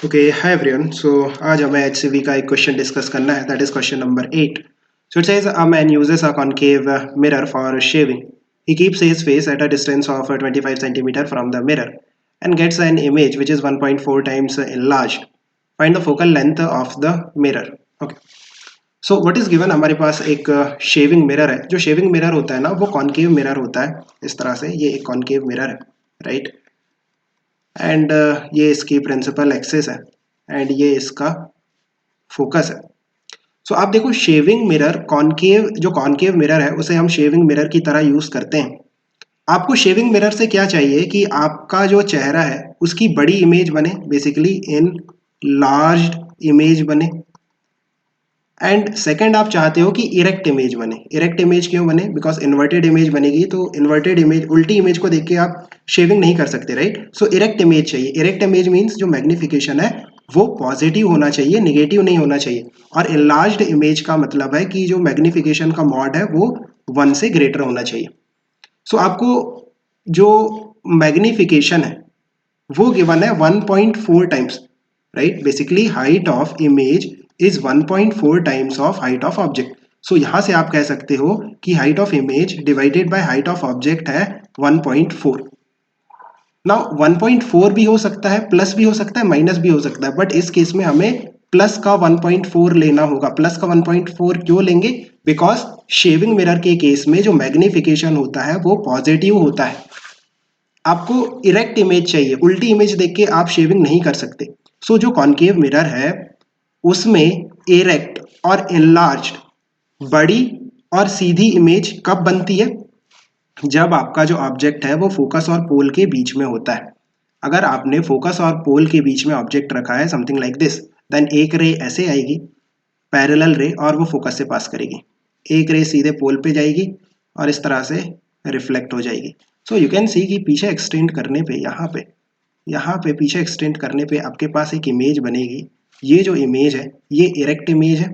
Okay hi everyone so आज हमें HCV का एक क्वेश्चन डिस्कस करना है that is question number 8 so it says a man uses a concave mirror for shaving. He keeps his face at a distance of 25 centimeter from the mirror and gets an image which is 1.4 times enlarged. Find the focal length of the mirror. Okay, so what is given, हमारे पास एक shaving mirror है. जो shaving mirror होता है ना वो concave mirror होता है. इस तरह से ये एक कॉन्केव मिरर है, राइट. एंड ये इसकी प्रिंसिपल एक्सिस है एंड ये इसका फोकस है. सो आप देखो शेविंग मिरर कॉन्केव, जो कॉन्केव मिरर है उसे हम शेविंग मिरर की तरह यूज करते हैं. आपको शेविंग मिरर से क्या चाहिए कि आपका जो चेहरा है उसकी बड़ी इमेज बने, बेसिकली इन लार्ज इमेज बने. एंड सेकंड आप चाहते हो कि इरेक्ट इमेज बने. इरेक्ट इमेज क्यों बने? बिकॉज इन्वर्टेड इमेज बनेगी तो इन्वर्टेड इमेज, उल्टी इमेज को देख के आप शेविंग नहीं कर सकते, राइट. सो इरेक्ट इमेज चाहिए. इरेक्ट इमेज मीन्स जो मैग्निफिकेशन है वो पॉजिटिव होना चाहिए, निगेटिव नहीं होना चाहिए. और इनलार्ज्ड इमेज का मतलब है कि जो मैग्निफिकेशन का मॉड है वो 1 से ग्रेटर होना चाहिए. सो आपको जो मैग्निफिकेशन है वो गिवन है 1.4 times, right. Basically height of image is 1.4 times of height of object. So यहां से आप कह सकते हो कि height of image divided by height of object है 1.4. नाउ 1.4 भी हो सकता है, प्लस भी हो सकता है, माइनस भी हो सकता है, बट इस केस में हमें प्लस का 1.4 लेना होगा. प्लस का 1.4 क्यों लेंगे? बिकॉज शेविंग मिरर के केस में जो मैग्निफिकेशन होता है वो पॉजिटिव होता है. आपको इरेक्ट इमेज चाहिए, उल्टी इमेज देख के आप शेविंग नहीं कर सकते. सो जो कॉन्केव मिरर है उसमें इरेक्ट और इनलार्ज्ड, बड़ी और सीधी इमेज कब बनती है? जब आपका जो ऑब्जेक्ट है वो फोकस और पोल के बीच में होता है. अगर आपने फोकस और पोल के बीच में ऑब्जेक्ट रखा है समथिंग लाइक दिस, देन एक रे ऐसे आएगी, पैरेलल रे, और वो फोकस से पास करेगी. एक रे सीधे पोल पे जाएगी और इस तरह से रिफ्लेक्ट हो जाएगी. सो यू कैन सी कि पीछे एक्सटेंड करने पे, यहाँ पे पीछे एक्सटेंड करने पे आपके पास एक इमेज बनेगी. ये जो इमेज है ये इरेक्ट इमेज है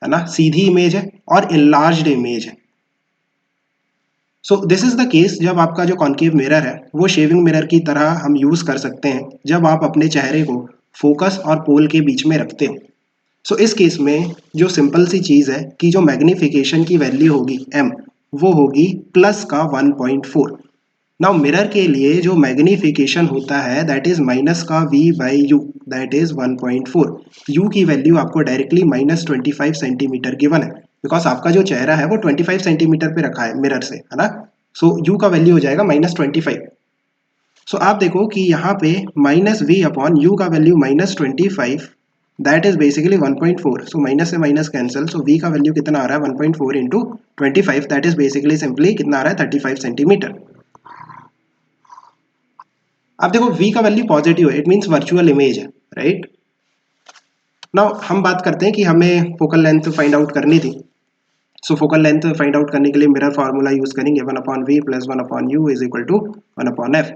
ना, सीधी इमेज है और इनलार्ज्ड इमेज है. So this is the case जब आपका जो कॉन्केव मिरर है वो शेविंग मिरर की तरह हम यूज कर सकते हैं जब आप अपने चेहरे को फोकस और पोल के बीच में रखते हो. सो इस केस में जो सिंपल सी चीज है कि जो मैग्निफिकेशन की वैल्यू होगी m, वो होगी प्लस का 1.4. नाउ मिरर के लिए जो मैग्निफिकेशन होता है दैट इज माइनस का v by you, that is 1.4. u की वैल्यू आपको डायरेक्टली -25 सेंटीमीटर गिवन है बिकॉज आपका जो चेहरा है वो 25 सेंटीमीटर पे रखा है मिरर से, है ना. सो u का वैल्यू हो जाएगा -25. सो आप देखो कि यहाँ पे -v अपॉन u का value -25, that is basically 1.4. So minus से माइनस कैंसिल, सो v का वैल्यू कितना आ रहा है 1.4 into 25, that is basically simply कितना आ रहा है 35 सेंटीमीटर. अब देखो v का वैल्यू पॉजिटिव है, इट मींस वर्चुअल इमेज है, राइट. नाउ हम बात करते हैं कि हमें फोकल लेंथ फाइंड आउट करनी थी. So focal length find out करने के लिए मिरर फार्मूला यूज करेंगे 1 upon v plus 1 upon u is equal to 1 upon f.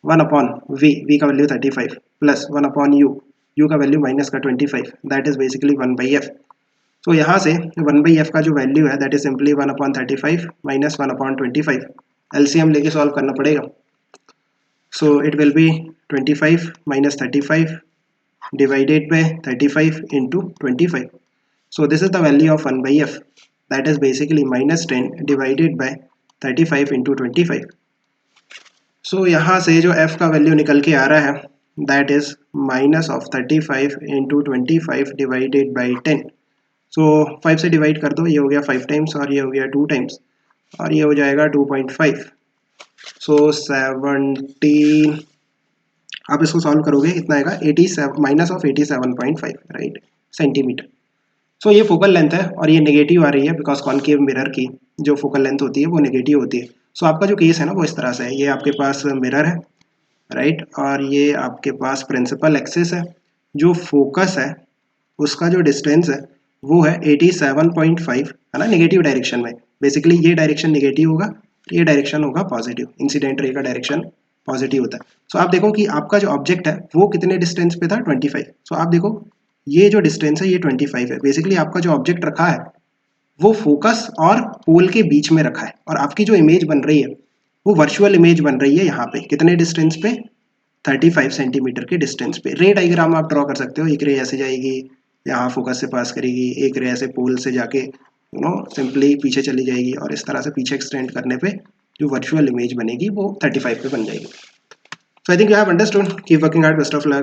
1 upon v का वैल्यू 35 प्लस 1 अपॉन यू का वैल्यू माइनस का 25, that is basically 1 by f. So यहाँ से 1 by f का जो वैल्यू है that is simply 1 upon 35 minus 1 upon 25. LCM लेके solve करना पड़ेगा. So it will be 25 minus 35 divided by 35 into 25. So this is the value of 1 by f, that is basically minus 10 divided by 35 into 25. So यहाँ से जो f का value निकल के आ रहा है that is minus of 35 into 25 divided by 10. So 5 से divide कर दो, ये हो गया 5 टाइम्स और ये हो गया 2 टाइम्स और ये हो जाएगा 2.5. सो 17, आप इसको सॉल्व करोगे कितना आएगा 87 माइनस ऑफ 87.5, राइट, सेंटीमीटर. सो ये फोकल लेंथ है और ये नेगेटिव आ रही है बिकॉज कॉन्केव मिरर की जो फोकल लेंथ होती है वो नेगेटिव होती है. सो आपका जो केस है ना वो इस तरह से है. ये आपके पास मिरर है, राइट, और ये आपके पास प्रिंसिपल एक्सिस है. जो फोकस है उसका जो डिस्टेंस है वो है 87.5, है ना, नेगेटिव डायरेक्शन में. बेसिकली ये डायरेक्शन नेगेटिव होगा, ये डायरेक्शन होगा पॉजिटिव. इंसिडेंट रे का डायरेक्शन पॉजिटिव होता है. सो आप देखो कि आपका जो ऑब्जेक्ट है वो कितने डिस्टेंस पे था 25. सो आप देखो ये जो डिस्टेंस है ये 25 है. बेसिकली आपका जो ऑब्जेक्ट रखा है वो फोकस और पोल के बीच में रखा है और आपकी जो इमेज बन रही है वो वर्चुअल इमेज बन रही है यहाँ पे कितने डिस्टेंस पे 35 सेंटीमीटर के डिस्टेंस पे। रे डायग्राम आप ड्रॉ कर सकते हो, एक रे ऐसे जाएगी, यहाँ फोकस से पास करेगी, एक रे ऐसे पोल से जाके सिंपली पीछे चली जाएगी, और इस तरह से पीछे एक्सटेंड करने पे जो वर्चुअल इमेज बनेगी वो 35 पे बन जाएगी। So I think you have understood, keep working hard, best of luck.